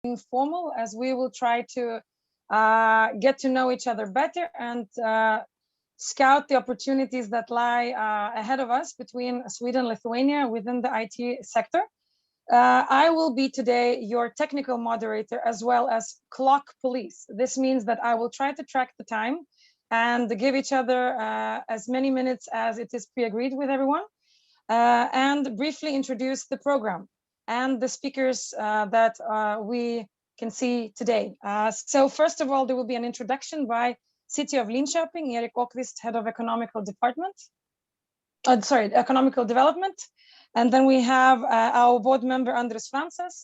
informal, as we will try to get to know each other better and scout the opportunities that lie ahead of us between Sweden and Lithuania within the IT sector. I will be today your technical moderator as well as clock police. This means that I will try to track the time and give each other as many minutes as it is pre-agreed with everyone, and briefly introduce the program and the speakers that we can see today. So first of all, there will be an introduction by City of Linköping, Erik Åkvist, Head of Economical Development. And then we have our board member, Andres Frances.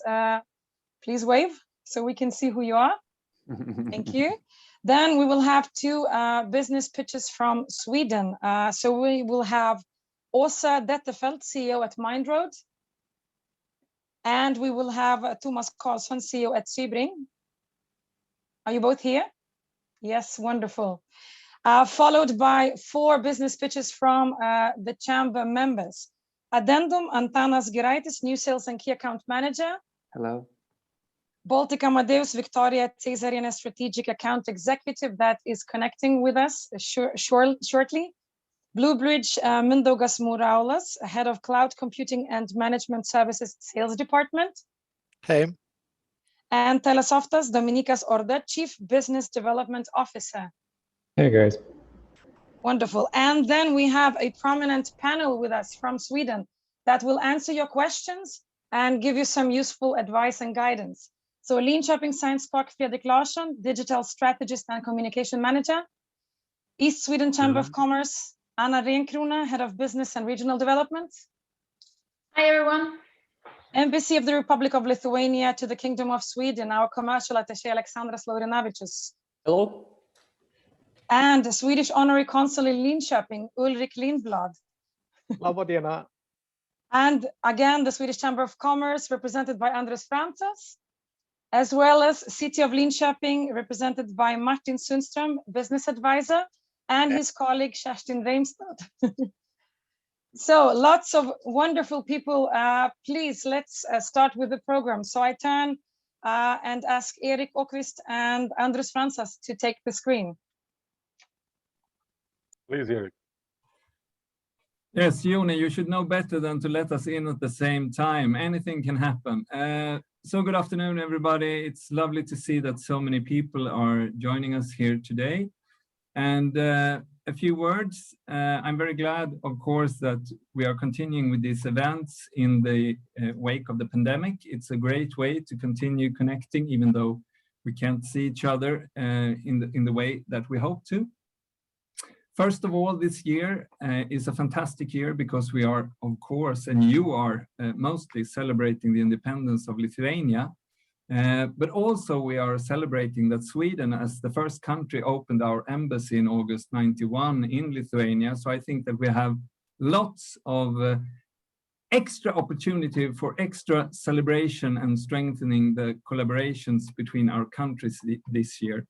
Please wave so we can see who you are. Thank you. Then we will have two business pitches from Sweden. So we will have Åsa Dettefelt, CEO at Mindroad. And we will have Thomas Karlsson, CEO at Sybring. Are you both here? Yes, wonderful. Followed by 4 business pitches from the chamber members. Addendum, Antanas Geraitis, New Sales and Key Account Manager. Hello. BalticAmadeus, Victoria Cesarian, Strategic Account Executive that is connecting with us shortly. Bluebridge, Mindaugas Muraulas, Head of Cloud Computing and Management Services Sales Department. Hey. And TeleSoftas, Dominikas Orda, Chief Business Development Officer. Hey guys. Wonderful. And then we have a prominent panel with us from Sweden that will answer your questions and give you some useful advice and guidance. So Linköping Science Park, Fredrik Larsson, Digital Strategist and Communication Manager. East Sweden Chamber of Commerce, Anna Renkrona, Head of Business and Regional Development. Hi, everyone. Embassy of the Republic of Lithuania to the Kingdom of Sweden, our commercial attaché, Alexandras Laurinavicius. Hello. And the Swedish Honorary Consul in Linköping, Ulrik Lindblad. Labodina. And again, the Swedish Chamber of Commerce, represented by Andres Frances, as well as City of Linköping, represented by Martin Sundström, Business Advisor, and his colleague, Kerstin Reimstad. So lots of wonderful people. Please, let's start with the program. So I turn and ask Erik Åkvist and Andres Frances to take the screen. Please, Erik. Yes, Joni, you should know better than to let us in at the same time. Anything can happen. So good afternoon, everybody. It's lovely to see that so many people are joining us here today. And a few words. I'm very glad, of course, that we are continuing with these events in the wake of the pandemic. It's a great way to continue connecting, even though we can't see each other in the way that we hope to. First of all, this year is a fantastic year because we are, of course, and you are mostly celebrating the independence of Lithuania. But also we are celebrating that Sweden, as the first country, opened our embassy in August 91 in Lithuania. So I think that we have lots of extra opportunity for extra celebration and strengthening the collaborations between our countries this year.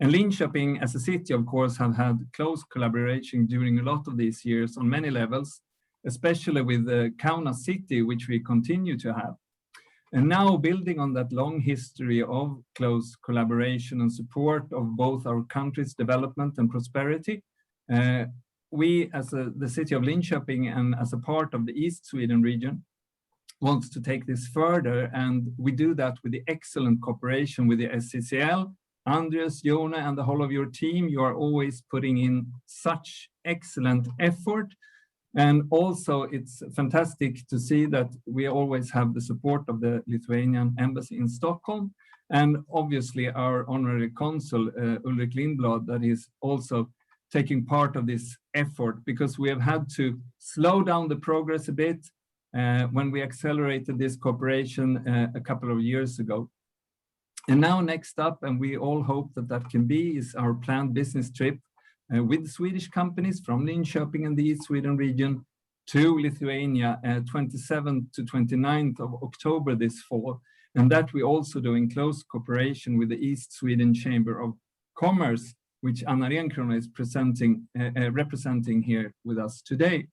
And Linköping as a city, of course, have had close collaboration during a lot of these years on many levels, especially with the Kaunas city, which we continue to have. And now, building on that long history of close collaboration and support of both our country's development and prosperity, we as the city of Linköping and as a part of the East Sweden region want to take this further. And we do that with the excellent cooperation with the SCCL. Andres, Jona, and the whole of your team, you are always putting in such excellent effort. And also, it's fantastic to see that we always have the support of the Lithuanian embassy in Stockholm. And obviously, our honorary consul, Ulrik Lindblad, that is also taking part of this effort, because we have had to slow down the progress a bit when we accelerated this cooperation a couple of years ago. And now next up, and we all hope that that can be, is our planned business trip with Swedish companies from Linköping and the East Sweden region to Lithuania 27th to 29th of October this fall. And that we also do in close cooperation with the East Sweden Chamber of Commerce, which Anna Renkrona is representing here with us today.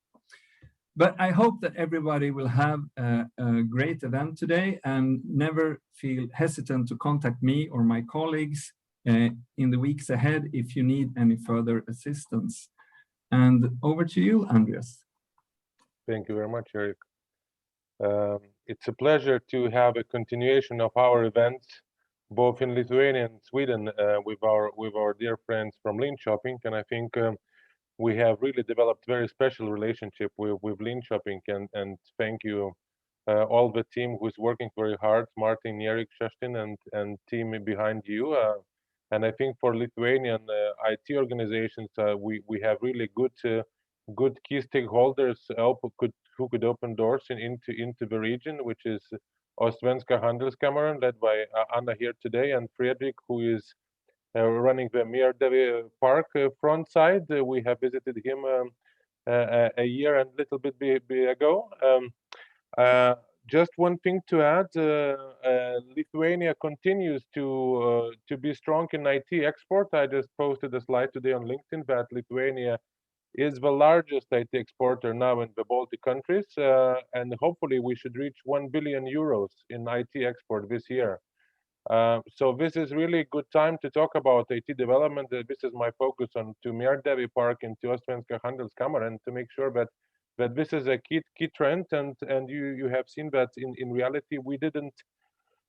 But I hope that everybody will have a great event today and never feel hesitant to contact me or my colleagues in the weeks ahead if you need any further assistance. And over to you, Andreas. Thank you very much, Eric. It's a pleasure to have a continuation of our events, both in Lithuania and Sweden, with our dear friends from Linköping, and I think we have really developed very special relationship with Linköping, and thank you all the team who's working very hard, Martin, Erik, Kerstin, and team behind you. And I think for Lithuanian IT organizations, we have really good key stakeholders who could open doors into the region, which is Svenska Handelskammaren, led by Anna here today, and Fredrik, who is running the Mjärdevi Park front side. We have visited him a year and a little bit ago. Just one thing to add, Lithuania continues to be strong in IT export. I just posted a slide today on LinkedIn that Lithuania is the largest IT exporter now in the Baltic countries, and hopefully we should reach 1 billion euros in IT export this year. So this is really a good time to talk about IT development. This is my focus on to Mjärdevi Park and to Svenska Handelskammaren, to make sure that this is a key trend, and you have seen that in reality we didn't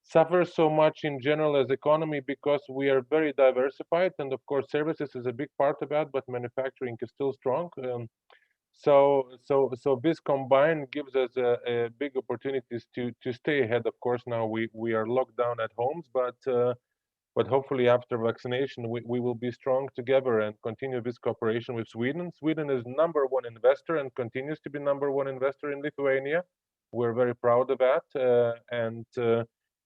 suffer so much in general as economy because we are very diversified, and of course services is a big part of that, but manufacturing is still strong. So this combined gives us a big opportunities to stay ahead. Of course, now we are locked down at homes, but hopefully after vaccination we will be strong together and continue this cooperation with Sweden. Sweden is #1 investor and continues to be #1 investor in Lithuania. We're very proud of that,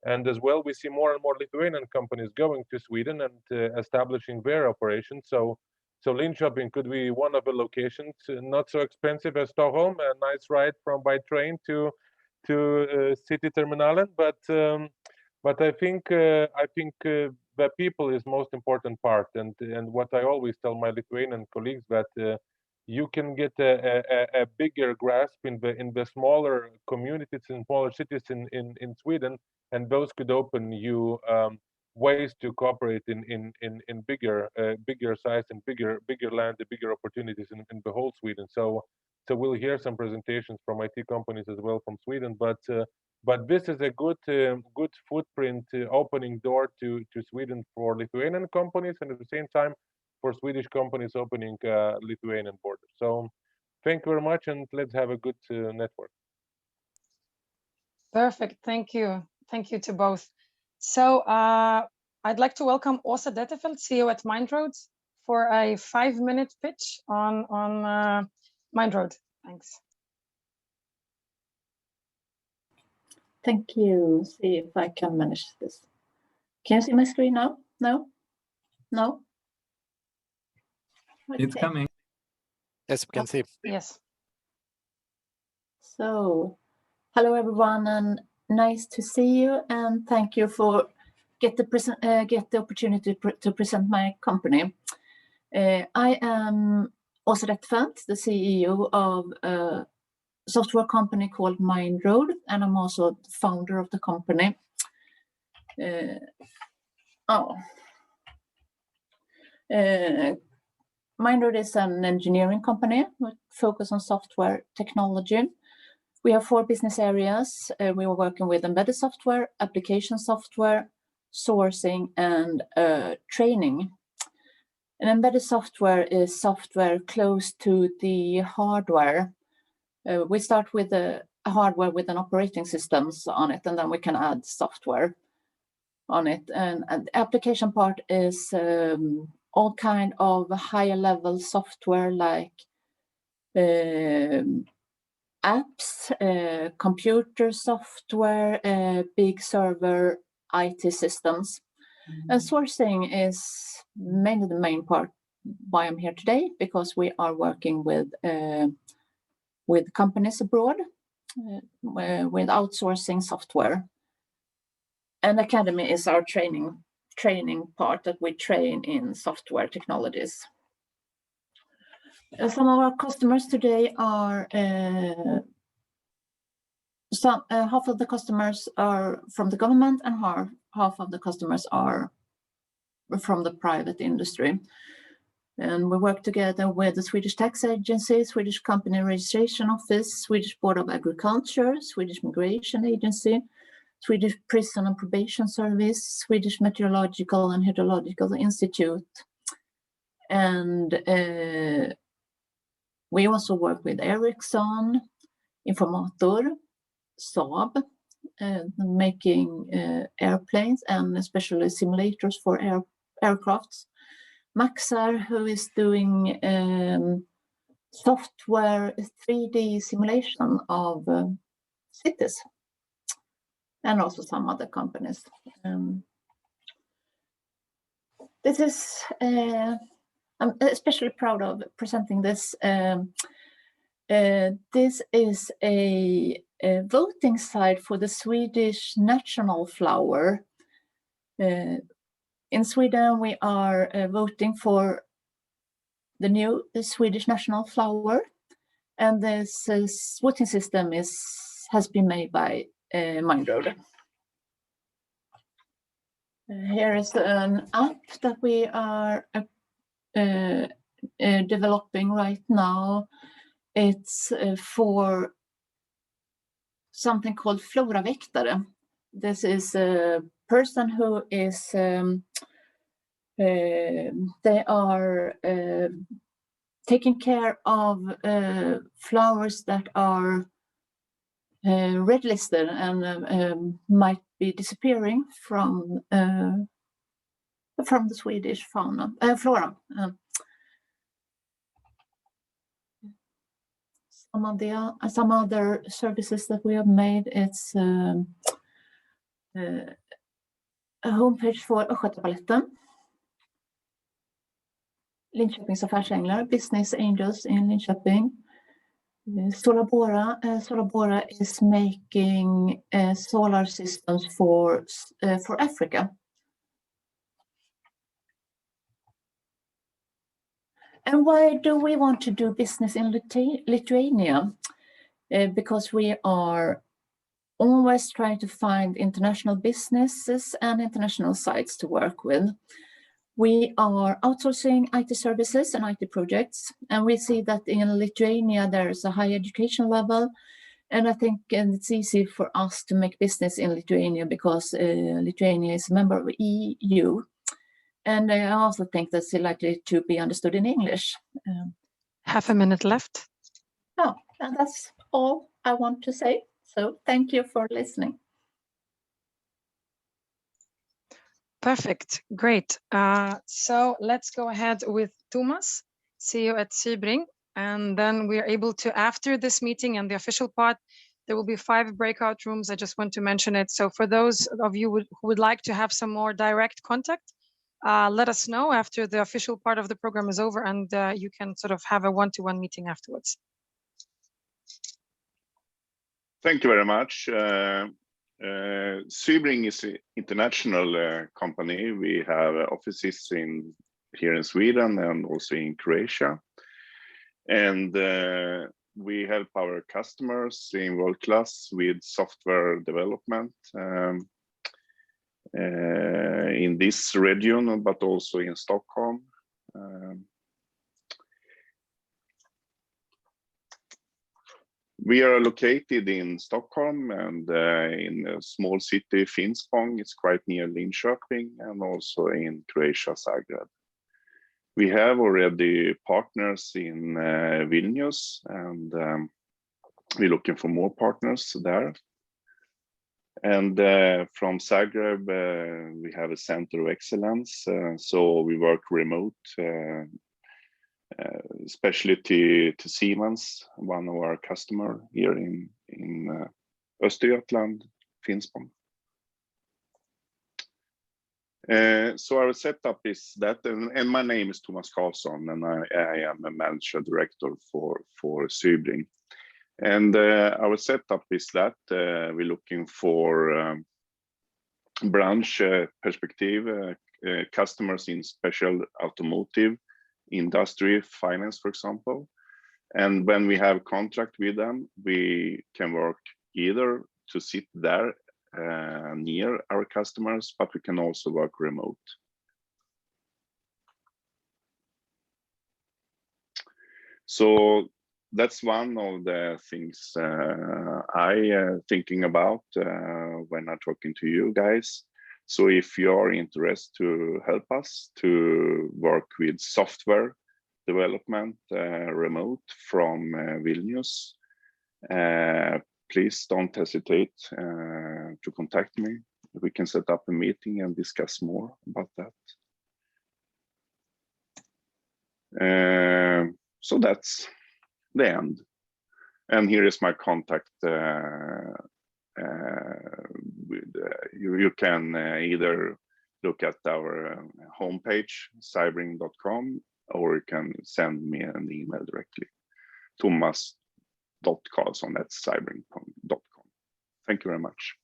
and as well we see more and more Lithuanian companies going to Sweden and establishing their operations. So Linköping could be one of the locations, not so expensive as Stockholm, a nice ride by train to city terminalen. But I think the people is most important part, and what I always tell my Lithuanian colleagues, that you can get a bigger grasp in the smaller communities and smaller cities in Sweden, and those could open you ways to cooperate in bigger size and bigger land, the bigger opportunities in the whole Sweden. So we'll hear some presentations from IT companies as well from Sweden, but this is a good footprint opening door to Sweden for Lithuanian companies, and at the same time for Swedish companies opening Lithuanian borders. So thank you very much, and let's have a good network. Perfect, thank you to both. So I'd like to welcome Åsa Detefeld, CEO at Mindroad, for a 5-minute pitch on Mindroad. Thanks. Thank you. See if I can manage this. Can you see my screen now? No? No? Okay. It's coming. Yes, we can see. Yes. So, hello everyone, and nice to see you, and thank you for get the opportunity to present my company. I am Åsa Detefeld, the CEO of a software company called Mindroad, and I'm also the founder of the company. Mindroad is an engineering company with focus on software technology. We have 4 business areas. We are working with embedded software, application software, sourcing, and training. And embedded software is software close to the hardware. We start with a hardware with an operating systems on it, and then we can add software on it. And the application part is all kind of higher level software like apps, computer software, big server, IT systems. And sourcing is mainly the main part why I'm here today, because we are working with companies abroad with outsourcing software. And Academy is our training part that we train in software technologies. Some of our customers today are half of the customers are from the government and half of the customers are from the private industry. And we work together with the Swedish Tax Agency, Swedish Company Registration Office, Swedish Board of Agriculture, Swedish Migration Agency, Swedish Prison and Probation Service, Swedish Meteorological and Hydrological Institute. And we also work with Ericsson, Informator, Saab, making airplanes and especially simulators for aircrafts. Maxar, who is doing software 3D simulation of cities, and also some other companies. This is, I'm especially proud of presenting this. This is a voting site for the Swedish national flower. In Sweden, we are voting for the new Swedish national flower, and this voting system has been made by Mindroad. Here is an app that we are developing right now. It's for something called Floraväktare. This is a person who is, they are taking care of flowers that are red listed and might be disappearing from the Swedish fauna, flora. Some other services that we have made, it's a homepage for Östgötabaletten, Linköpings affärsänglar, Business Angels in Linköping. Solabora is making solar systems for Africa. And why do we want to do business in Lithuania? Because we are always trying to find international businesses and international sites to work with. We are outsourcing IT services and IT projects, and we see that in Lithuania there is a high education level, and I think it's easy for us to make business in Lithuania because Lithuania is a member of the EU. And I also think that's likely to be understood in English. Half a minute left. Oh, and that's all I want to say. So thank you for listening. Perfect, great. So let's go ahead with Thomas, CEO at Swebring. And then we are able to, after this meeting and the official part, there will be 5 breakout rooms. I just want to mention it. So for those of you who would like to have some more direct contact, let us know after the official part of the program is over, and you can sort of have a one-to-one meeting afterwards. Thank you very much. Swebring is an international company. We have offices here in Sweden and also in Croatia. And we help our customers in world class with software development in this region, but also in Stockholm. We are located in Stockholm and in a small city, Finspång. It's quite near Linköping, and also in Croatia, Zagreb. We have already partners in Vilnius, and we're looking for more partners there. And from Zagreb, we have a center of excellence. So we work remote, especially to Siemens, one of our customer here in Östergötland, Finspång. So our setup is that, and my name is Thomas Karlsson, and I am a manager director for Swebring. And our setup is that we're looking for branch perspective, customers in special automotive industry finance, for example. And when we have contract with them, we can work either to sit there near our customers, but we can also work remote. So that's one of the things I thinking about when I'm talking to you guys. So if you're interested to help us to work with software development remote from Vilnius, please don't hesitate to contact me. We can set up a meeting and discuss more about that. So that's the end. And here is my contact. You can either look at our homepage, cybering.com, or you can send me an email directly, thomas.karlsson@cybering.com. Thank you very much.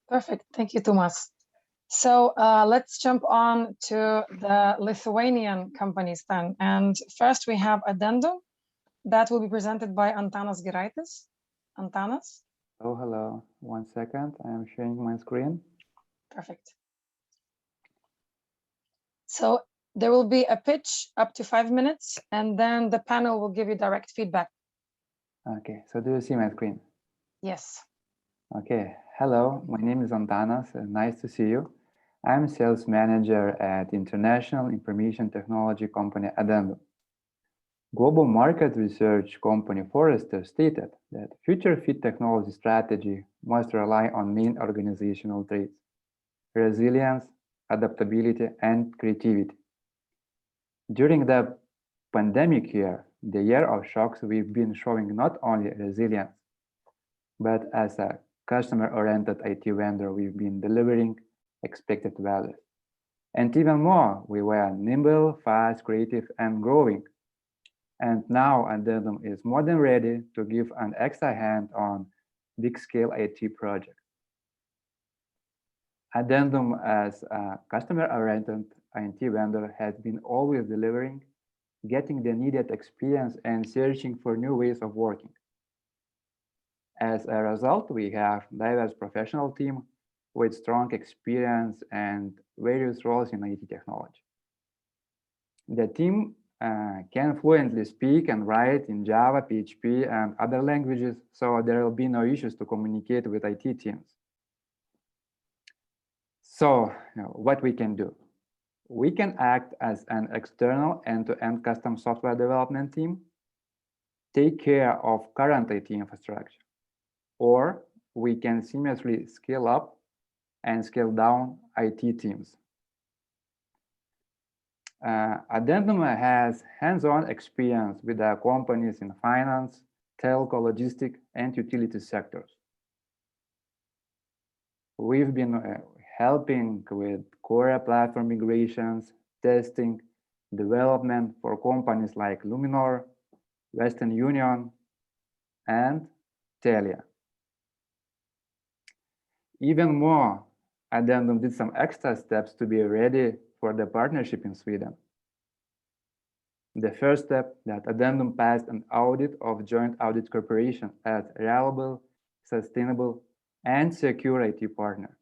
Perfect. Thank you, Thomas. So let's jump on to the Lithuanian companies then. And first we have Addendum that will be presented by Antanas Giraitis. Antanas? Oh, hello. 1 second. I am sharing my screen. Perfect. So there will be a pitch up to 5 minutes, and then the panel will give you direct feedback. Okay, so do you see my screen? Yes. Okay, hello. My name is Antanas. Nice to see you. I'm sales manager at international information technology company Addendum. Global market research company Forrester stated that future fit technology strategy must rely on main organizational traits: resilience, adaptability, and creativity. During the pandemic year, the year of shocks, we've been showing not only resilience, but as a customer-oriented IT vendor, we've been delivering expected values. And even more, we were nimble, fast, creative, and growing. And now Addendum is more than ready to give an extra hand on big-scale IT projects. Addendum, as a customer-oriented IT vendor, has been always delivering, getting the needed experience, and searching for new ways of working. As a result, we have a diverse professional team with strong experience and various roles in IT technology. The team can fluently speak and write in Java, PHP, and other languages, so there will be no issues to communicate with IT teams. So, what we can do? We can act as an external end-to-end custom software development team, take care of current IT infrastructure, or we can seamlessly scale up and scale down IT teams. Addendum has hands-on experience with the companies in finance, telco, logistics, and utility sectors. We've been helping with core platform migrations, testing, development for companies like Luminor, Western Union, and Telia. Even more, Addendum did some extra steps to be ready for the partnership in Sweden. The first step, that Addendum passed an audit of Joint Audit Corporation as reliable, sustainable, and secure IT partner,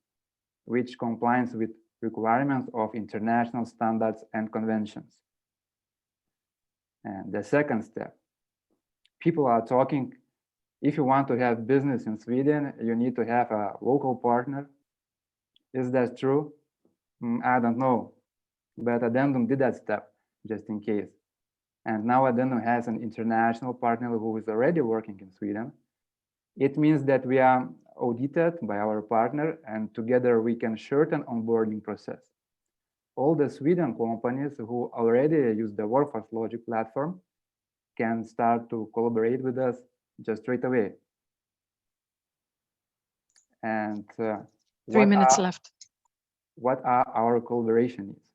which complies with requirements of international standards and conventions. And the second step, people are talking, if you want to have business in Sweden, you need to have a local partner. Is that true? I don't know, but Addendum did that step just in case. And now Addendum has an international partner who is already working in Sweden. It means that we are audited by our partner, and together we can shorten onboarding process. All the Sweden companies who already use the Workforce Logic platform can start to collaborate with us just right away. And 3 minutes left. What are our collaboration needs?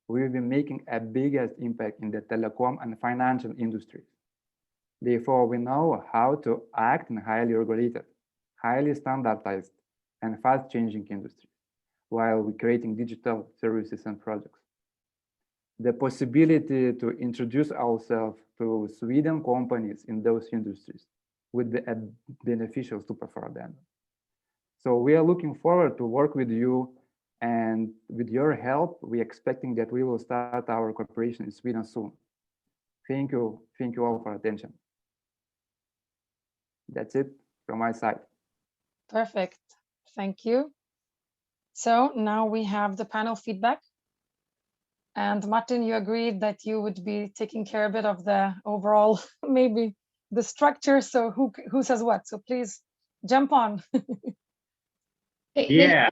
We've been making a biggest impact in the telecom and financial industries. Therefore, we know how to act in highly regulated, highly standardized, and fast-changing industries, while we're creating digital services and projects. the possibility to introduce ourselves to Sweden companies in those industries would be beneficial super for Addendum. So we are looking forward to work with you, and with your help, we're expecting that we will start our cooperation in Sweden soon. Thank you all for attention. That's it from my side. Perfect. Thank you. So now we have the panel feedback. And Martin, you agreed that you would be taking care a bit of the overall, maybe the structure. So who says what? So please jump on. Yeah.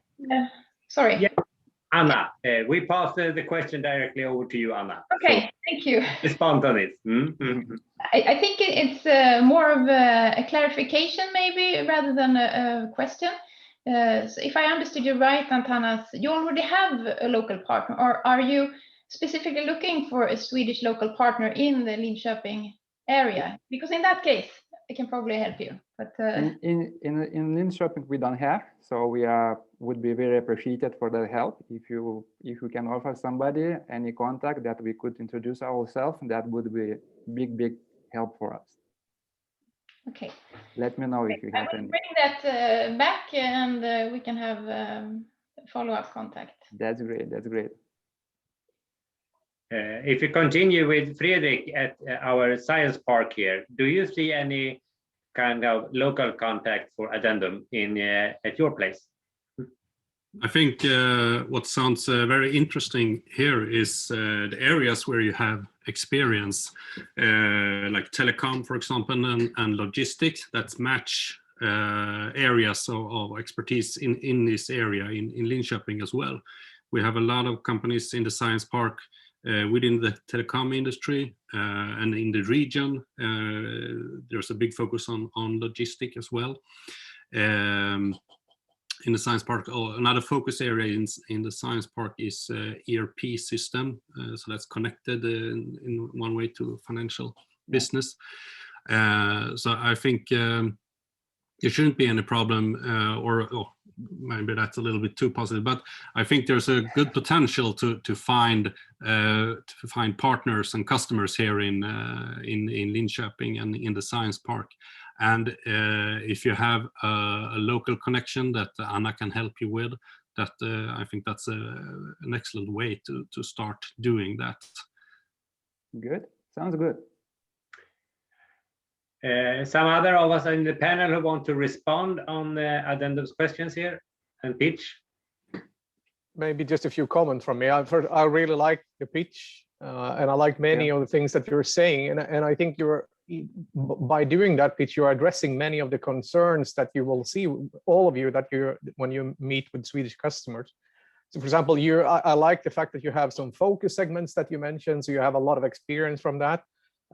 Sorry. Yeah. Anna, we pass the question directly over to you, Anna. Okay, so thank you. Respond on it. I think it's more of a clarification maybe rather than a question. So if I understood you right, Antanas, you already have a local partner, or are you specifically looking for a Swedish local partner in the Linköping area? Because in that case, I can probably help you. But in Linköping we don't have, so we would be very appreciated for that help. If you can offer somebody any contact that we could introduce ourselves, that would be big help for us. Okay. Let me know if you have I will any. bring that back, and we can have follow-up contact. That's great. That's great. If you continue with Fredrik at our science park here, do you see any kind of local contact for Addendum at your place? I think what sounds very interesting here is the areas where you have experience, like telecom, for example, and logistics that match areas of expertise in this area in Linköping as well. We have a lot of companies in the science park within the telecom industry and in the region. There's a big focus on logistics as well. In the science park, another focus area in the science park is ERP system. So that's connected in one way to financial business. So I think there shouldn't be any problem, or maybe that's a little bit too positive, but I think there's a good potential to find partners and customers here in Linköping and in the science park. And if you have a local connection that Anna can help you with, that I think that's an excellent way to start doing that. Good. Sounds good. Some other of us in the panel who want to respond on Addendum's questions here and pitch? Maybe just a few comments from me. I really like the pitch, and I like many of the things that you're saying. And I think by doing that pitch, you're addressing many of the concerns that you will see, all of you, when you meet with Swedish customers. So for example, I like the fact that you have some focus segments that you mentioned, so you have a lot of experience from that.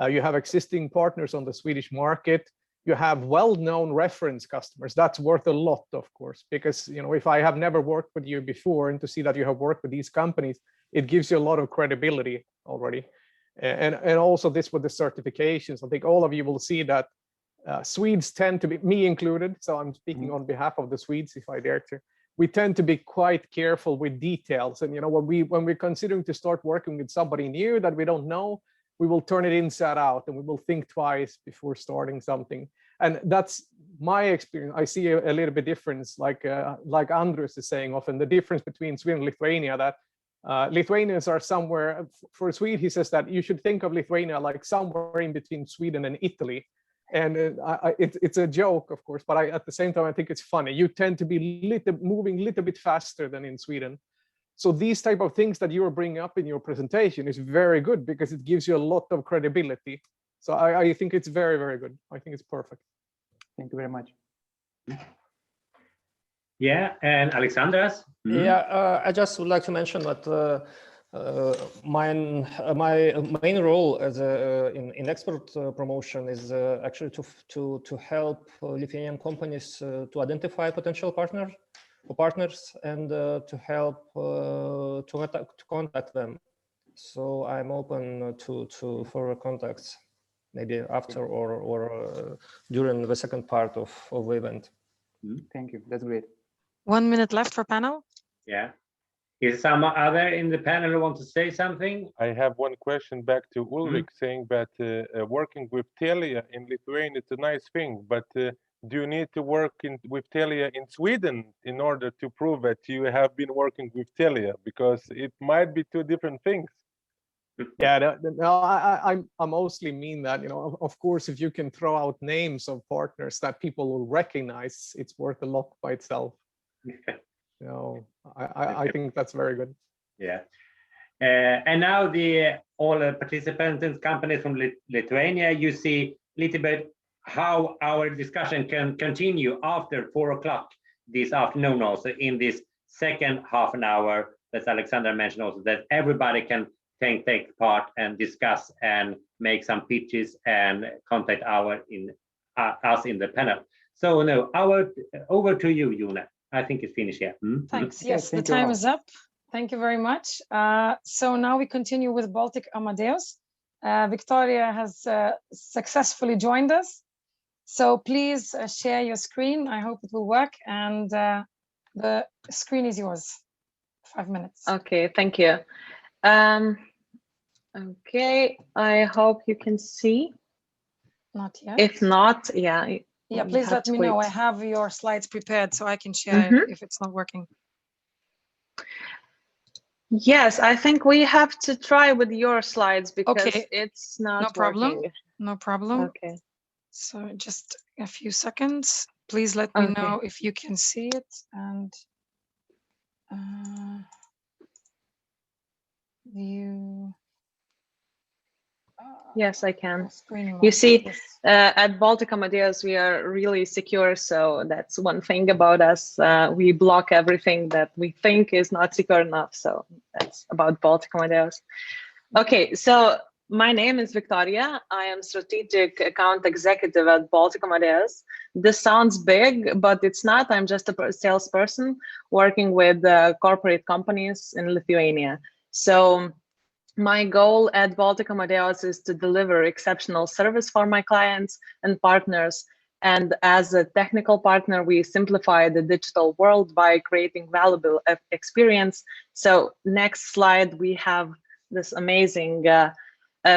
You have existing partners on the Swedish market. You have well-known reference customers. That's worth a lot, of course, because if I have never worked with you before, and to see that you have worked with these companies, it gives you a lot of credibility already. And also this with the certifications. I think all of you will see that Swedes tend to be, me included, so I'm speaking on behalf of the Swedes if I dare to, we tend to be quite careful with details. And when we're considering to start working with somebody new that we don't know, we will turn it inside out, and we will think twice before starting something. And that's my experience. I see a little bit difference, like Andres is saying often, the difference between Sweden and Lithuania, that Lithuanians are somewhere, for Sweden, he says that you should think of Lithuania like somewhere in between Sweden and Italy. And it's a joke, of course, but at the same time, I think it's funny. You tend to be moving a little bit faster than in Sweden. So these type of things that you are bringing up in your presentation is very good, because it gives you a lot of credibility. So I think it's very, very good. I think it's perfect. Thank you very much. Yeah, and Alexandras? Yeah, I just would like to mention that my main role as in export promotion is actually to help Lithuanian companies to identify potential partners and to help to contact them. So I'm open for contacts, maybe after or during the second part of the event. Thank you. That's great. 1 minute left for panel. Yeah. Is some other in the panel who want to say something? I have one question back to Ulrik, saying that working with Telia in Lithuania is a nice thing, but do you need to work with Telia in Sweden in order to prove that you have been working with Telia? Because it might be two different things. Yeah, no, I mostly mean that, you know, of course, if you can throw out names of partners that people will recognize, it's worth a lot by itself. You know, I think that's very good. Yeah. And now all participants and companies from Lithuania, you see a little bit how our discussion can continue after 4 o'clock this afternoon, also in this second half an hour, as Alexander mentioned also, that everybody can take part and discuss and make some pitches and contact us in the panel. So no, over to you, Juna. I think it's finished here. Thanks. Yes, the time is up. Thank you very much. So now we continue with BalticAmadeus. Victoria has successfully joined us. So please share your screen. I hope it will work. And the screen is yours. 5 minutes. Okay, thank you. Okay, I hope you can see. Not yet. If not, yeah. Yeah, please let me know. I have your slides prepared so I can share if it's not working. Yes, I think we have to try with your slides because it's not working. No problem. Okay. So just a few seconds. Please let me know if you can see it. And yes, I can. You see, at BalticAmadeus, we are really secure. So that's one thing about us. We block everything that we think is not secure enough. So that's about BalticAmadeus. Okay, so my name is Victoria. I am strategic account executive at BalticAmadeus. This sounds big, but it's not. I'm just a salesperson working with corporate companies in Lithuania. So my goal at BalticAmadeus is to deliver exceptional service for my clients and partners. And as a technical partner, we simplify the digital world by creating valuable experience. So next slide, we have this amazing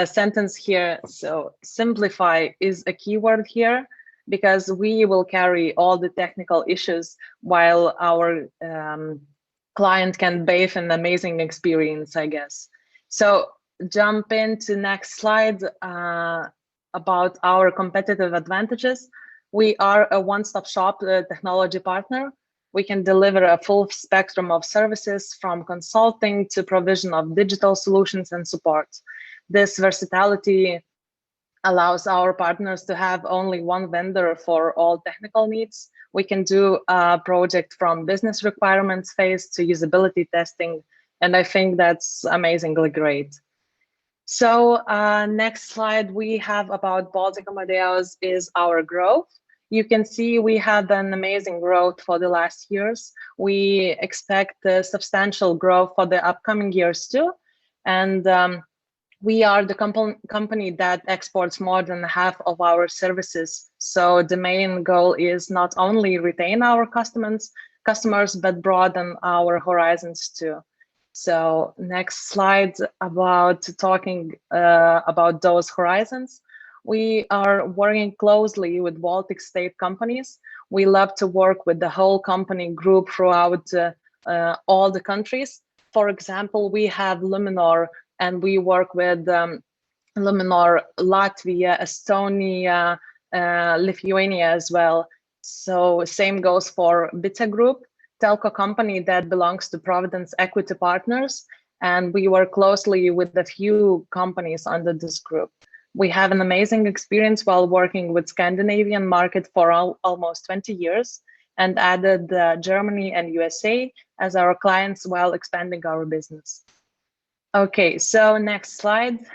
sentence here. So simplify is a keyword here because we will carry all the technical issues while our client can bathe in amazing experience, I guess. So jump into next slide about our competitive advantages. We are a one-stop shop technology partner. We can deliver a full spectrum of services from consulting to provision of digital solutions and support. This versatility allows our partners to have only one vendor for all technical needs. We can do a project from business requirements phase to usability testing. And I think that's amazingly great. So next slide we have about BalticAmadeus is our growth. You can see we had an amazing growth for the last years. We expect substantial growth for the upcoming years too. And we are the company that exports more than half of our services. So the main goal is not only retain our customers, but broaden our horizons too. So next slide about talking about those horizons. We are working closely with Baltic state companies. We love to work with the whole company group throughout all the countries. For example, we have Luminor, and we work with Luminor Latvia, Estonia, Lithuania as well. So same goes for Bita Group, telco company that belongs to Providence Equity Partners, and we work closely with a few companies under this group. We have an amazing experience while working with Scandinavian market for almost 20 years and added Germany and USA as our clients while expanding our business. Okay, so next slide.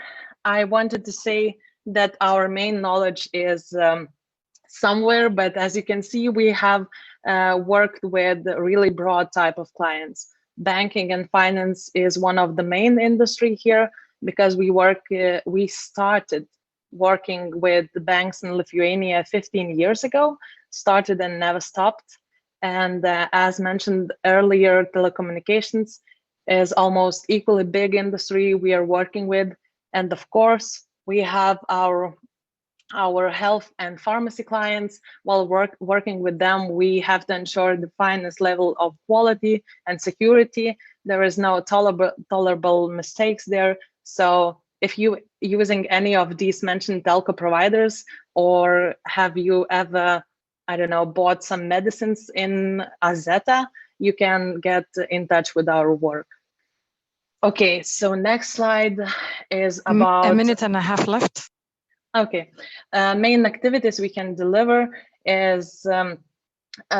I wanted to say that our main knowledge is somewhere, but as you can see, we have worked with a really broad type of clients. Banking and finance is one of the main industry here because we started working with the banks in Lithuania 15 years ago, started and never stopped. And as mentioned earlier, telecommunications is almost equally big industry we are working with. And of course, we have our health and pharmacy clients. While working with them, we have to ensure the finest level of quality and security. There is no tolerable mistakes there. So if you using any of these mentioned telco providers, or have you ever, I don't know, bought some medicines in Azeta, you can get in touch with our work. Okay, so next slide is about a minute and a half left. Okay, main activities we can deliver is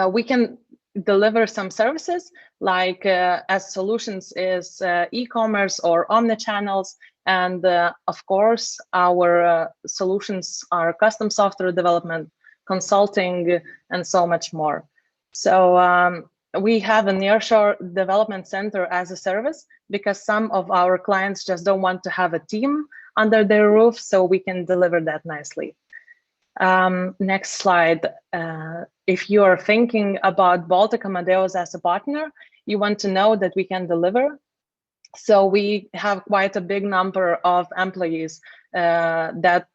we can deliver some services like as solutions is e-commerce or omnichannels, and of course our solutions are custom software development, consulting, and so much more. So we have a nearshore development center as a service because some of our clients just don't want to have a team under their roof, so we can deliver that nicely. Next slide. If you are thinking about BalticAmadeus as a partner, you want to know that we can deliver. So we have quite a big number of employees that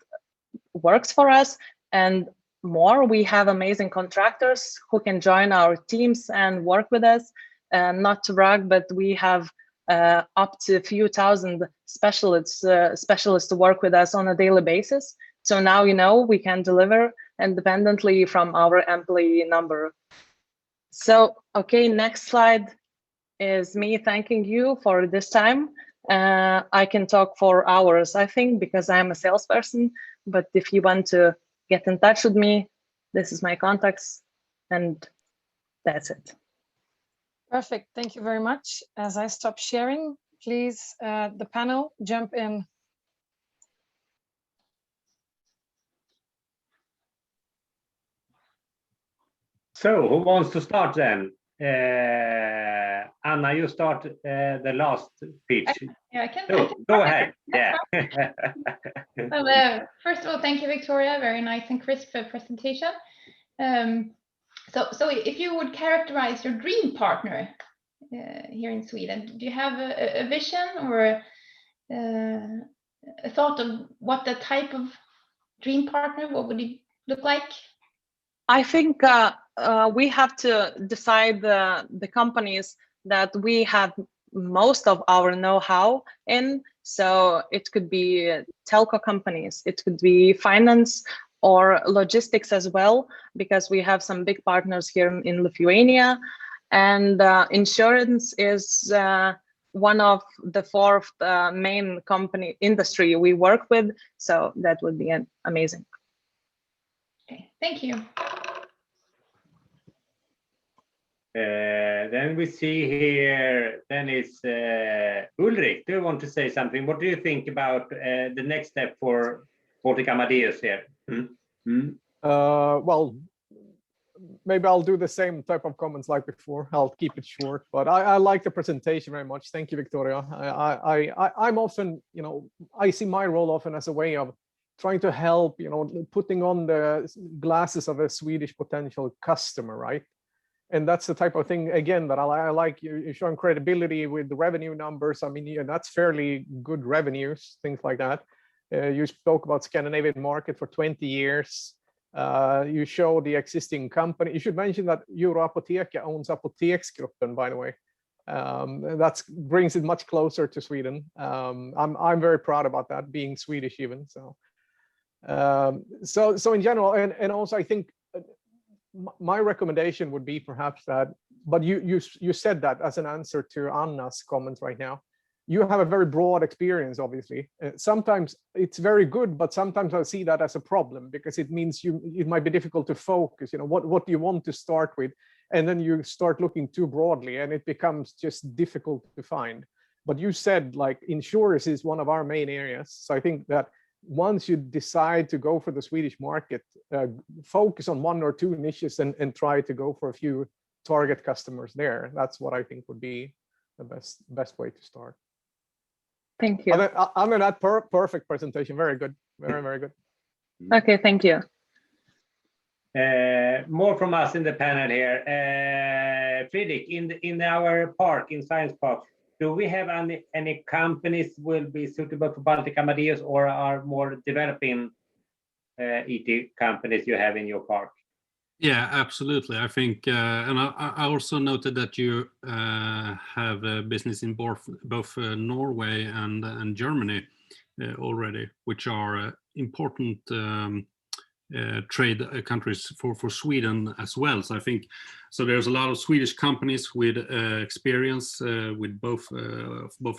works for us, and more, we have amazing contractors who can join our teams and work with us. Not to brag, but we have up to a few thousand specialists to work with us on a daily basis. So now you know we can deliver independently from our employee number. So, okay, next slide is me thanking you for this time. I can talk for hours, I think, because I'm a salesperson, but if you want to get in touch with me, this is my contacts, and that's it. Perfect. Thank you very much. As I stop sharing, please, the panel, jump in. So who wants to start then? Anna, you start the last pitch. Yeah, I can. So, go ahead. Yeah. Well, first of all, thank you, Victoria. Very nice and crisp presentation. So if you would characterize your dream partner here in Sweden, do you have a vision or a thought of what the type of dream partner, what would it look like? I think we have to decide the companies that we have most of our know-how in. So it could be telco companies, it could be finance or logistics as well, because we have some big partners here in Lithuania. And insurance is one of the fourth main company industry we work with. So that would be amazing. Okay, thank you. Then we see here, then it's Ulrich. Do you want to say something? What do you think about the next step for BalticAmadeus here? Well, maybe I'll do the same type of comments like before. I'll keep it short, but I like the presentation very much. Thank you, Victoria. I'm often, I see my role often as a way of trying to help, putting on the glasses of a Swedish potential customer, right? And that's the type of thing, again, that I like. You're showing credibility with the revenue numbers. I mean, that's fairly good revenues, things like that. You spoke about Scandinavian market for 20 years. You show the existing company. You should mention that Apoteka owns Apoteksgruppen, by the way. That brings it much closer to Sweden. I'm very proud about that, being Swedish even. So in general, and also I think my recommendation would be perhaps that, but you said that as an answer to Anna's comment right now. You have a very broad experience, obviously. Sometimes it's very good, but sometimes I see that as a problem because it means it might be difficult to focus. What do you want to start with? And then you start looking too broadly and it becomes just difficult to find. But you said like insurance is one of our main areas. So I think that once you decide to go for the Swedish market, focus on one or two niches and try to go for a few target customers there. That's what I think would be the best way to start. Thank you. Other that perfect presentation. Very good. Very, very good. Okay, thank you. More from us in the panel here. Fredrik, in our park, in Science Park, do we have any companies will be suitable for BalticAmadeus, or are more developing IT companies you have in your park? Yeah, absolutely. I think, and I also noted that you have a business in both Norway and Germany already, which are important trade countries for Sweden as well. So I think there's a lot of Swedish companies with experience with both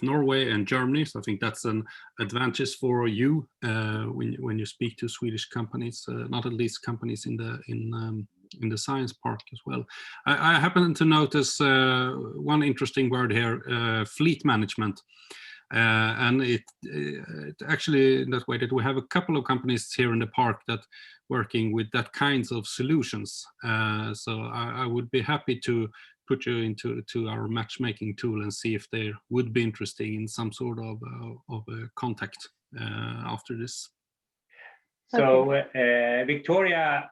Norway and Germany. So I think that's an advantage for you when you speak to Swedish companies, not at least companies in the science park as well. I happen to notice one interesting word here, fleet management. And it actually, in that way, that we have a couple of companies here in the park that working with that kinds of solutions. So I would be happy to put you into our matchmaking tool and see if they would be interested in some sort of contact after this. So Victoria,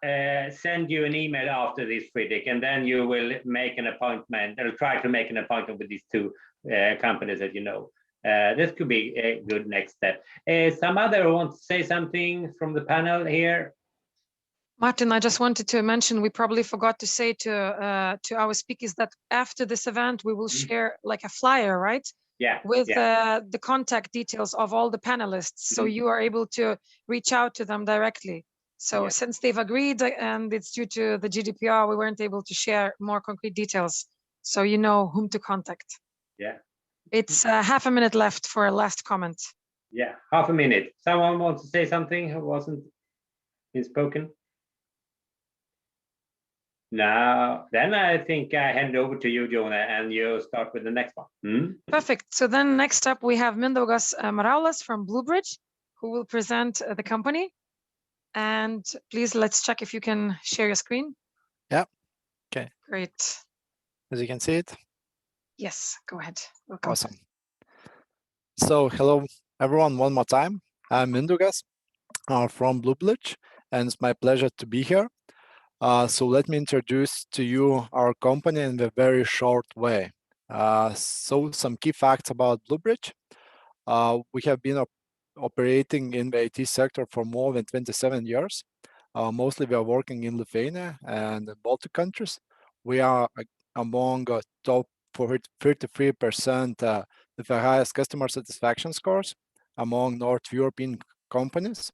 send you an email after this, Fredrik, and then you will make an appointment, or try to make an appointment with these two companies that you know. This could be a good next step. Some other want to say something from the panel here? Martin, I just wanted to mention, we probably forgot to say to our speakers that after this event, we will share like a flyer, right? Yeah. With the contact details of all the panelists. So you are able to reach out to them directly. So since they've agreed and it's due to the GDPR, we weren't able to share more concrete details. So you know whom to contact. Yeah. It's half a minute left for a last comment. Yeah, half a minute. Someone wants to say something who wasn't been spoken? No, then I think I hand over to you, Jonah, and you start with the next one. Perfect. So then next up, we have Mindaugas Maraulas from Bluebridge, who will present the company. And please, let's check if you can share your screen. Yeah. Okay. Great. As you can see it. Yes, go ahead. Welcome. Awesome. So hello, everyone, one more time. I'm Mindaugas from Bluebridge, and it's my pleasure to be here. So let me introduce to you our company in a very short way. So some key facts about Bluebridge. We have been operating in the IT sector for more than 27 years. Mostly we are working in Lithuania and the Baltic countries. We are among top 33% with the highest customer satisfaction scores among North European companies.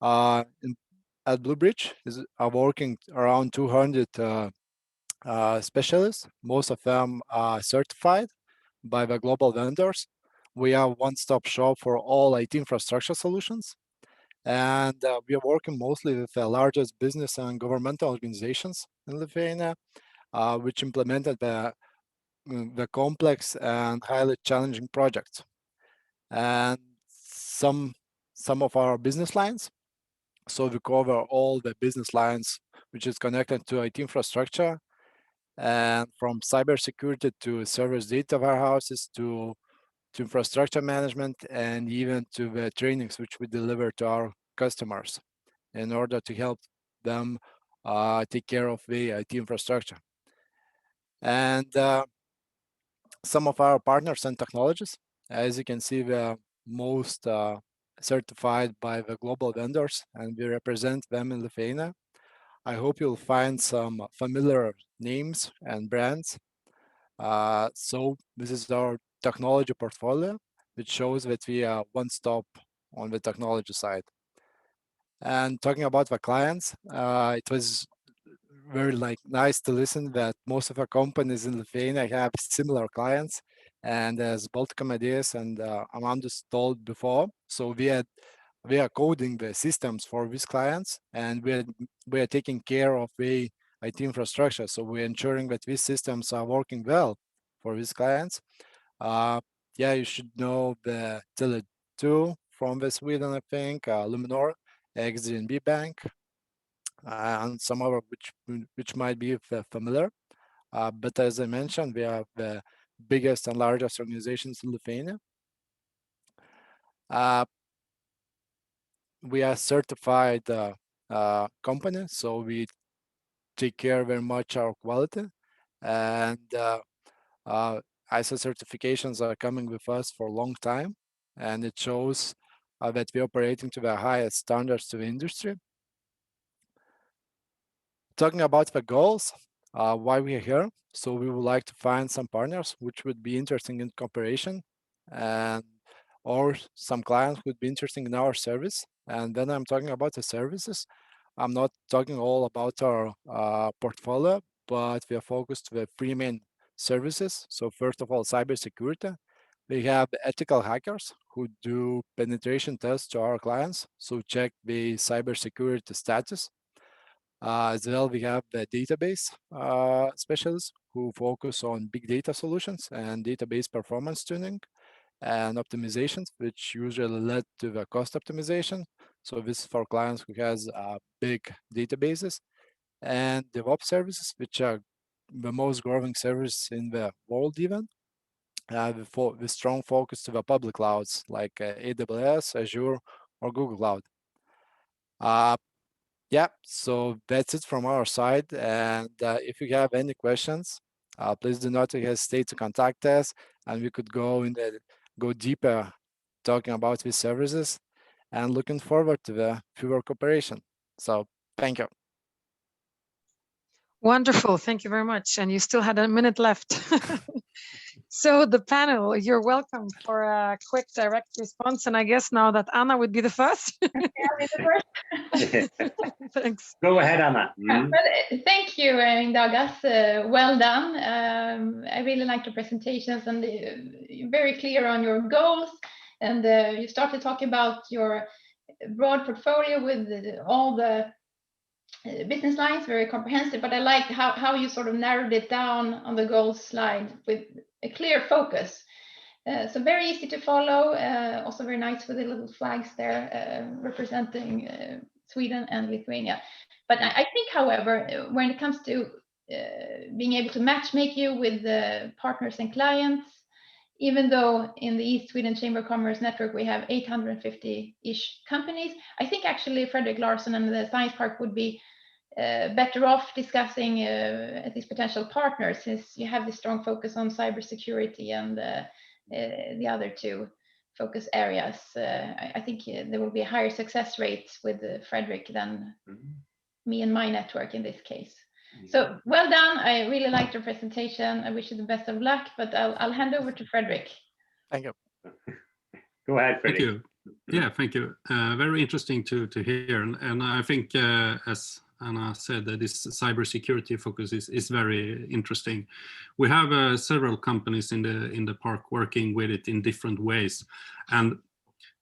At Bluebridge are working around 200 specialists. Most of them are certified by the global vendors. We are one-stop shop for all IT infrastructure solutions. And we are working mostly with the largest business and governmental organizations in Lithuania, which implemented the complex and highly challenging projects. And some of our business lines. So we cover all the business lines which is connected to IT infrastructure, and from cybersecurity to service data warehouses to infrastructure management, and even to the trainings which we deliver to our customers in order to help them take care of the IT infrastructure. And some of our partners and technologies, as you can see, the most certified by the global vendors, and we represent them in Lithuania. I hope you'll find some familiar names and brands. So this is our technology portfolio, which shows that we are one stop on the technology side. And talking about the clients, it was very nice to listen that most of our companies in Lithuania have similar clients. And as BalticAmadeus and Amandus told before, so we are coding the systems for these clients, and we are taking care of the IT infrastructure. So we're ensuring that these systems are working well for these clients. Yeah, you should know the Tele2 from the Sweden, I think, Luminor, XDNB Bank, and some other which might be familiar. But as I mentioned, we are the biggest and largest organizations in Lithuania. We are certified company, so we take care very much our quality. And ISO certifications are coming with us for a long time, and it shows that we're operating to the highest standards to the industry. Talking about the goals, why we are here. So we would like to find some partners which would be interesting in cooperation, and or some clients would be interesting in our service. And then I'm talking about the services. I'm not talking all about our portfolio, but we are focused with 3 main services. So first of all, cybersecurity. We have ethical hackers who do penetration tests to our clients, so check the cybersecurity status. As well, we have the database specialists who focus on big data solutions and database performance tuning and optimizations, which usually led to the cost optimization. So this is for clients who has big databases. And DevOps services, which are the most growing service in the world even, with strong focus to the public clouds like AWS, Azure, or Google Cloud. Yeah, so that's it from our side. And if you have any questions, please do not hesitate to contact us, and we could go deeper talking about these services, and looking forward to the future cooperation. So thank you. Wonderful. Thank you very much. And you still had a minute left. So the panel, you're welcome for a quick, direct response. And I guess now that Anna would be the first. Thanks. Go ahead, Anna. Thank you, Douglas. Well done. I really liked your presentations, and you're very clear on your goals. And you started talking about your broad portfolio with all the business lines, very comprehensive. But I liked how you sort of narrowed it down on the goals slide with a clear focus. So very easy to follow. Also very nice with the little flags there representing Sweden and Lithuania. But I think, however, when it comes to being able to matchmake you with partners and clients, even though in the East Sweden Chamber of Commerce network we have 850-ish companies, I think actually Fredrik Larsson and the Science Park would be better off discussing these potential partners, since you have this strong focus on cybersecurity and the other 2 focus areas. I think there will be a higher success rate with Fredrik than me and my network in this case. So well done. I really liked your presentation. I wish you the best of luck, but I'll hand over to Fredrik. Thank you. Go ahead, Fredrik. Thank you. Yeah, thank you. Very interesting to hear. And I think, as Anna said, that this cybersecurity focus is very interesting. We have several companies in the park working with it in different ways, and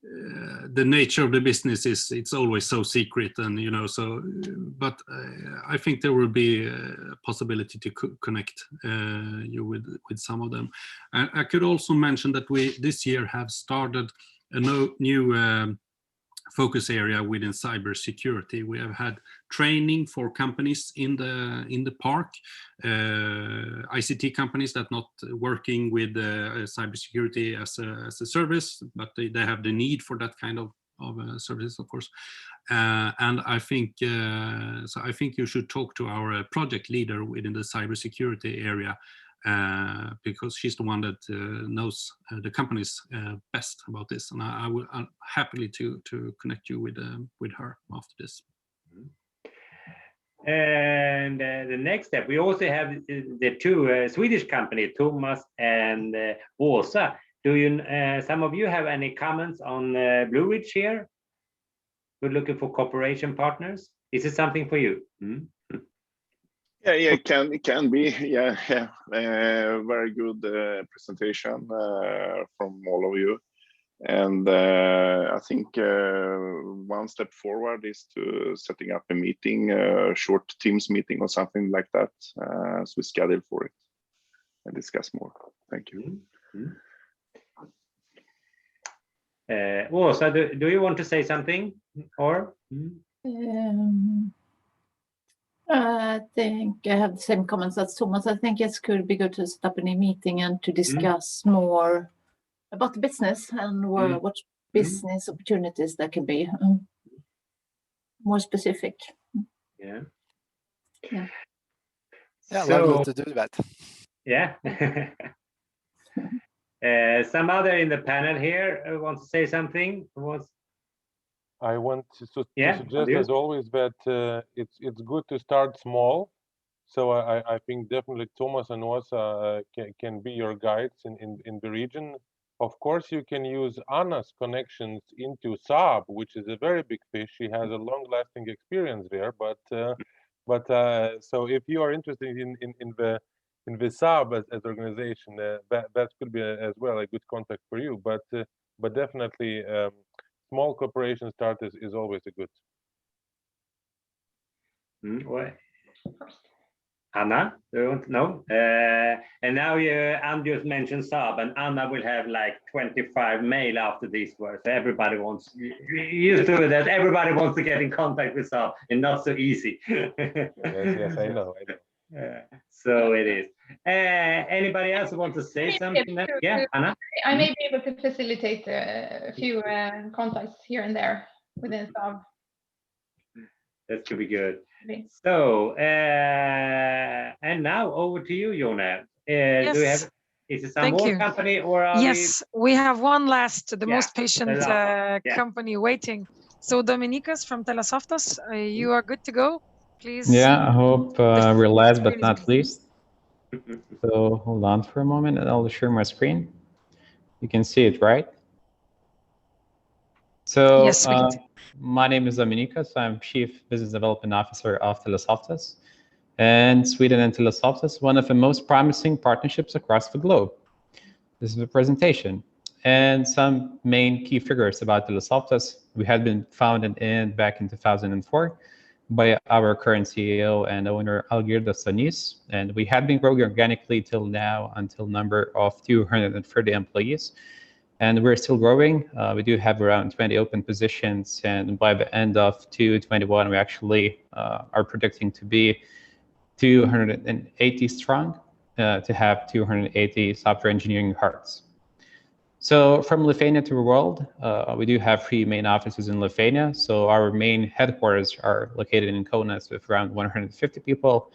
the nature of the business is it's always so secret, and so. But I think there will be a possibility to connect you with some of them. I could also mention that we this year have started a new focus area within cybersecurity. We have had training for companies in the park, ICT companies that not working with cybersecurity as a service, but they have the need for that kind of services, of course. And I think so. I think you should talk to our project leader within the cybersecurity area, because she's the one that knows the companies best about this, and I'm happily to connect you with her after this. And the next step, we also have the 2 Swedish companies, Thomas and Åsa. Do you some of you have any comments on Blue Ridge here? We're looking for cooperation partners. Is it something for you? Yeah, it can be. Yeah. Very good presentation from all of you. And I think one step forward is to setting up a meeting, a short Teams meeting or something like that, as we schedule for it and discuss more. Thank you. Åsa, do you want to say something, or? I think I have the same comments as Thomas. I think it could be good to set up a meeting and to discuss more about the business and what business opportunities there can be, more specific. Yeah. Yeah, so, I'd love to do that. Yeah. Some other in the panel here wants to say something? I want to suggest, Adeus. as always, that it's good to start small. So I think definitely Thomas and Åsa can be your guides in the region. Of course, you can use Anna's connections into Saab, which is a very big fish. She has a long-lasting experience there. But so if you are interested in the Saab as organization, that could be as well a good contact for you. But definitely small cooperation start is always a good. Anna, do you want to know? And now Andrew mentioned Saab, and Anna will have like 25 mail after these words. So everybody wants, used to that, everybody wants to get in contact with Saab, and not so easy. Yes, I know. So it is. Anybody else want to say something? Yeah, Anna? I may be able to facilitate a few contacts here and there within Saab. That could be good. So, and now over to you, Jona. Yes. Do we have, is it some more company or are yes, we have one last, the most patient company waiting. So Dominikas from TeleSoftas, you are good to go, please. Yeah, I hope we're last but not least. So hold on for a moment and I'll share my screen. You can see it, right? So yes, my name is Dominikas. I'm Chief Business Development Officer of TeleSoftas. And Sweden and TeleSoftas, one of the most promising partnerships across the globe. This is the presentation. And some main key figures about TeleSoftas. We had been founded back in 2004 by our current CEO and owner, Algirdas Stanys. And we had been growing organically till now until number of 230 employees. And we're still growing. We do have around 20 open positions. And by the end of 2021, we actually are predicting to be 280 strong, to have 280 software engineering hearts. So from Lithuania to the world, we do have 3 main offices in Lithuania. So our main headquarters are located in Kaunas with around 150 people.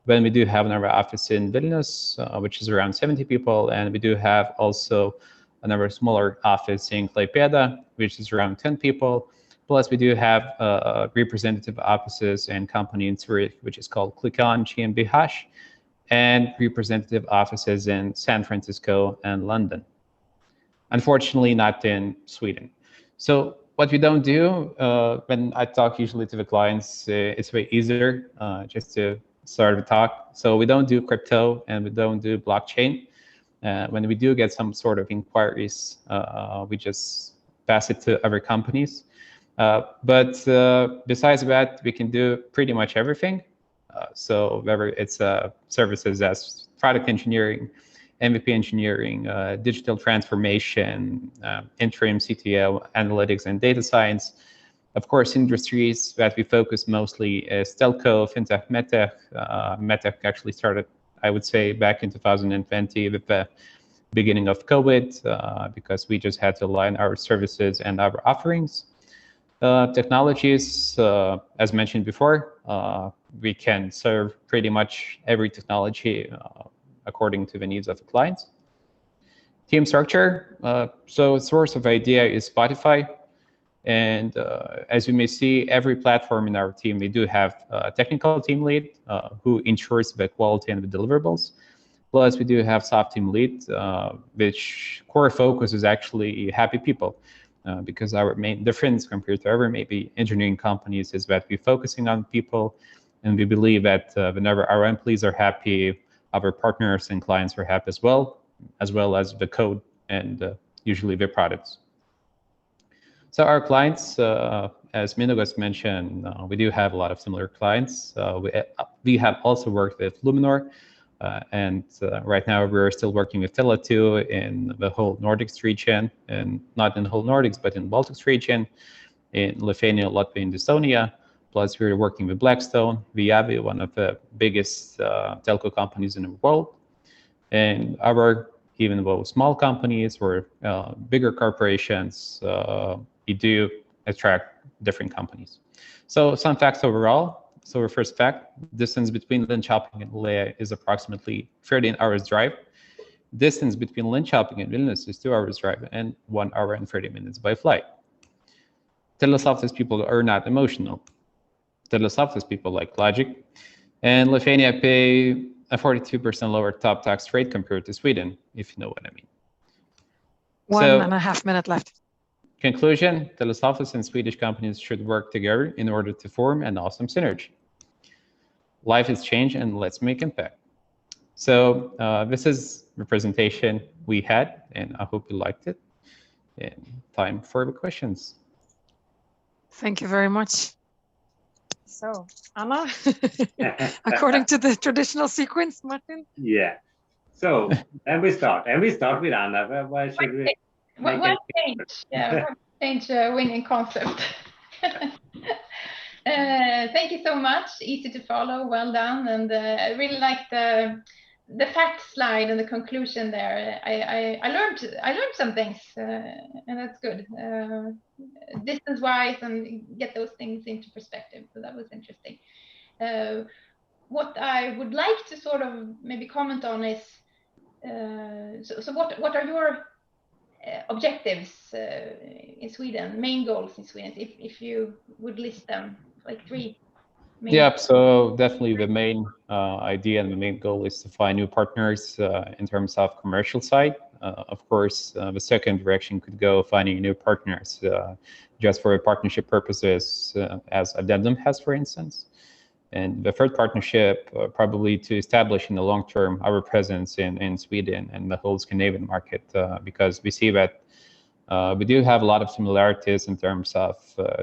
Then we do have another office in Vilnius, which is around 70 people. And we do have also another smaller office in Klaipėda, which is around 10 people. Plus, we do have representative offices and company in Zurich, which is called ClickOn GmbH, and representative offices in San Francisco and London. Unfortunately, not in Sweden. So what we don't do, when I talk usually to the clients, it's way easier just to start the talk. So we don't do crypto and we don't do blockchain. When we do get some sort of inquiries, we just pass it to other companies. But besides that, we can do pretty much everything. So whether it's services as product engineering, MVP engineering, digital transformation, interim CTO, analytics, and data science. Of course, industries that we focus mostly is telco, fintech, medtech. Medtech actually started, I would say, back in 2020 with the beginning of COVID, because we just had to align our services and our offerings. Technologies, as mentioned before, we can serve pretty much every technology according to the needs of the clients. Team structure, so source of idea is Spotify. And as you may see, every platform in our team, we do have a technical team lead who ensures the quality and the deliverables. Plus, we do have soft team lead, which core focus is actually happy people. Because our main difference compared to other maybe engineering companies is that we're focusing on people, and we believe that whenever our employees are happy, our partners and clients are happy as well as the code and usually the products. So our clients, as Mindaugas mentioned, we do have a lot of similar clients. We have also worked with Luminor, and right now we're still working with Tele2 in the whole Nordics region, and not in the whole Nordics, but in the Baltics region, in Lithuania, Latvia, and Estonia. Plus, we're working with Blackstone, Viavi, one of the biggest telco companies in the world. And our, even though small companies or bigger corporations, we do attract different companies. So some facts overall. So our first fact, distance between Linköping and Lea is approximately 13 hours drive. Distance between Linköping and Vilnius is 2 hours drive and 1 hour and 30 minutes by flight. TeleSoftas people are not emotional. TeleSoftas people like logic, and Lithuania pay a 42% lower top tax rate compared to Sweden, if you know what I mean. 1.5 minutes left. Conclusion, TeleSoftas and Swedish companies should work together in order to form an awesome synergy. Life has changed and let's make impact. So this is the presentation we had, and I hope you liked it. And time for the questions. Thank you very much. So, Anna, according to the traditional sequence, Martin? Yeah. So, then we start. And we start with Anna. Why should we? One change. Yeah, change winning concept. Thank you so much. Easy to follow. Well done. And I really like the fact slide and the conclusion there. I learned some things, and that's good. Distance wise, and get those things into perspective. So that was interesting. What I would like to sort of maybe comment on is so what are your objectives in Sweden, main goals in Sweden, if you would list them, like 3 main. Yeah, so definitely the main idea and the main goal is to find new partners in terms of commercial side. Of course, the second direction could go finding new partners just for partnership purposes, as Addendum has, for instance. And the third partnership, probably to establish in the long term our presence in Sweden and the whole Scandinavian market, because we see that we do have a lot of similarities in terms of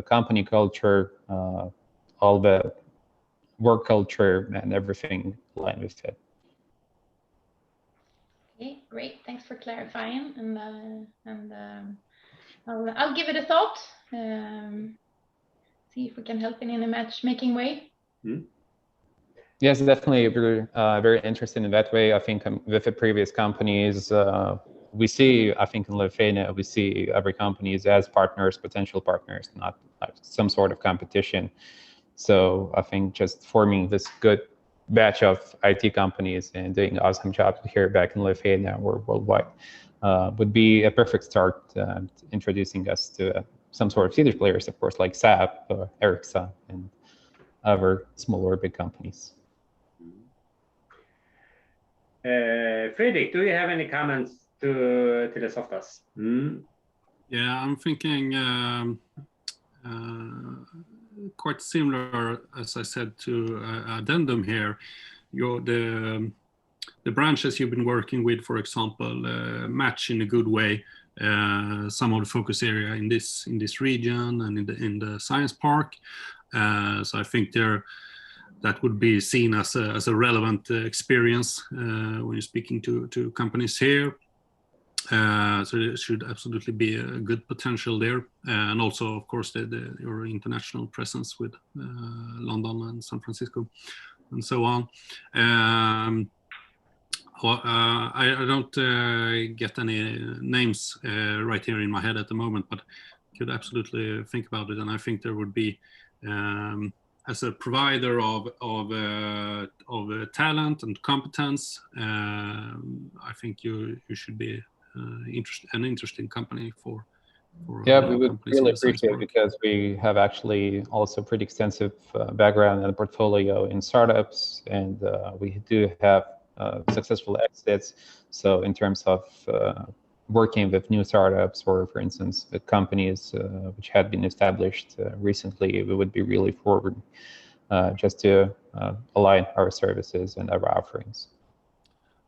company culture, all the work culture, and everything aligned with it. Okay, great. Thanks for clarifying, and I'll give it a thought. See if we can help in a matchmaking way. Yes, definitely. We're very interested in that way. I think with the previous companies, we see, I think in Lithuania, we see every companies as partners, potential partners, not like some sort of competition. So I think just forming this good batch of IT companies and doing awesome jobs here back in Lithuania or worldwide would be a perfect start introducing us to some sort of Swedish players, of course, like SAP, Ericsson, and other small or big companies. Fredrik, do you have any comments to TeleSoftas? Yeah, I'm thinking quite similar, as I said, to Addendum here. The branches you've been working with, for example, match in a good way some of the focus area in this region and in the science park. So I think that would be seen as a relevant experience when you're speaking to companies here. So there should absolutely be a good potential there, and also, of course, your international presence with London and San Francisco, and so on. I don't get any names right here in my head at the moment, but could absolutely think about it. And I think there would be, as a provider of talent and competence, I think you should be an interesting company for yeah, we would really appreciate it, because we have actually also pretty extensive background and portfolio in startups, and we do have successful exits. So in terms of working with new startups, or for instance, the companies which had been established recently, we would be really forward just to align our services and our offerings.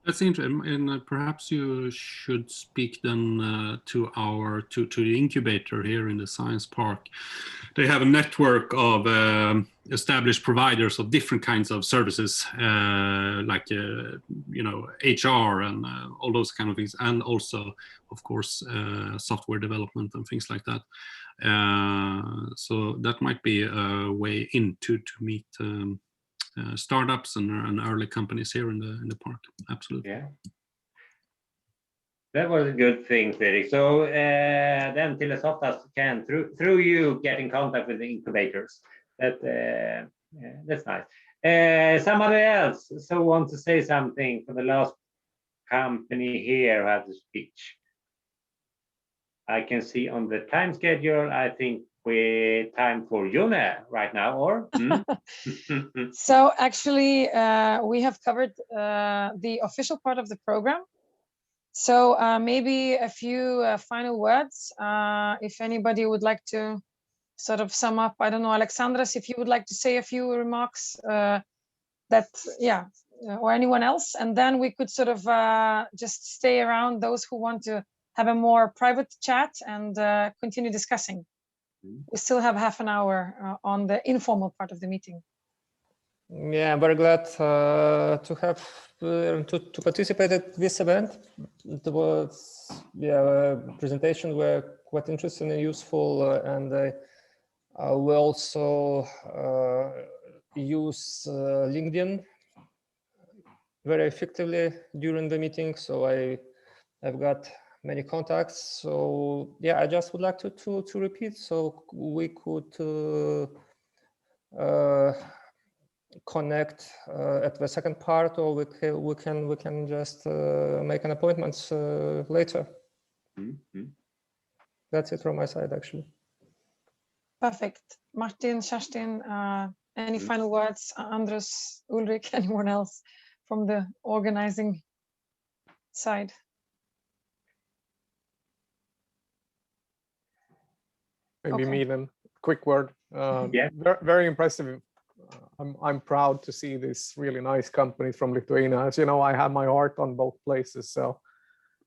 That's interesting, and perhaps you should speak then to the incubator here in the science park. They have a network of established providers of different kinds of services, like HR and all those kind of things, and also, of course, software development and things like that. So that might be a way in to meet startups and early companies here in the park. Absolutely. Yeah, that was a good thing, Fredrik. So then TeleSoftas can, through you, get in contact with the incubators. That's nice. Somebody else want to say something for the last company here who has a speech? I can see on the time schedule, I think we time for June right now, or? So actually, we have covered the official part of the program. So maybe a few final words, if anybody would like to sort of sum up. I don't know, Alexandras, if you would like to say a few remarks or anyone else, and then we could sort of just stay around those who want to have a more private chat and continue discussing. We still have half an hour on the informal part of the meeting. Yeah, I'm very glad to have to participate at this event. Presentations were quite interesting and useful, and we also use LinkedIn very effectively during the meeting. So I've got many contacts. So yeah, I just would like to repeat so we could connect at the second part, or we can just make an appointment later. That's it from my side, actually. Perfect. Martin, Kerstin, any final words? Andres, Ulrich, anyone else from the organizing side? Maybe me then. Quick word. Yeah. Very impressive. I'm proud to see this really nice company from Lithuania. As you know, I have my heart on both places, so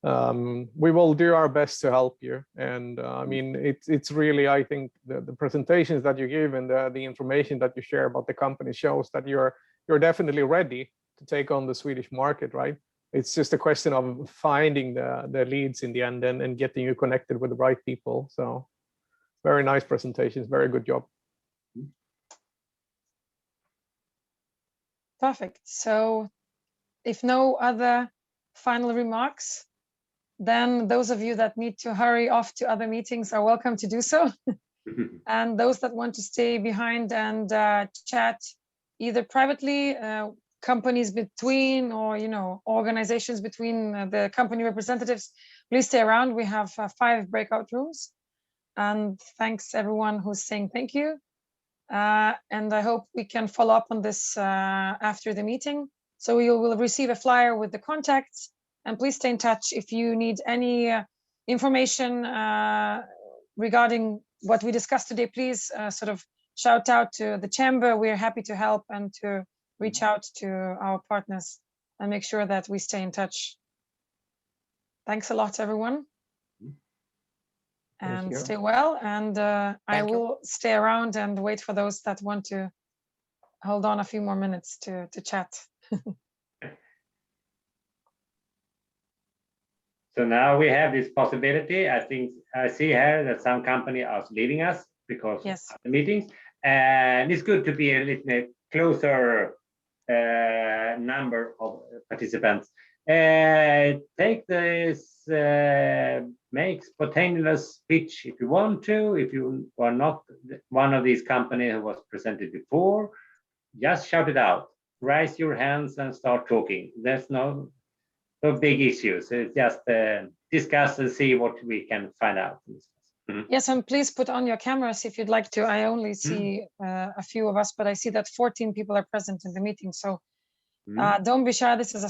we will do our best to help you. And I mean, it's really, I think the presentations that you give and the information that you share about the company shows that you're definitely ready to take on the Swedish market, right? It's just a question of finding the leads in the end and getting you connected with the right people. So very nice presentations, very good job. Perfect. So if no other final remarks, then those of you that need to hurry off to other meetings are welcome to do so. And those that want to stay behind and chat either privately, companies between, or organizations between the company representatives, please stay around. We have 5 breakout rooms. And thanks everyone who's saying thank you. And I hope we can follow up on this after the meeting. So you will receive a flyer with the contacts, and please stay in touch if you need any information regarding what we discussed today. Please sort of shout out to the chamber. We're happy to help and to reach out to our partners and make sure that we stay in touch. Thanks a lot, everyone. And stay well, and I will stay around and wait for those that want to hold on a few more minutes to chat. So now we have this possibility. I think I see here that some company are leaving us because of the meetings, and it's good to be a little closer number of participants. Take this, make spontaneous speech if you want to. If you are not one of these companies who was presented before, just shout it out. Raise your hands and start talking. There's no big issues. It's just discuss and see what we can find out. Yes, and please put on your cameras if you'd like to. I only see a few of us, but I see that 14 people are present in the meeting. So don't be shy. This is a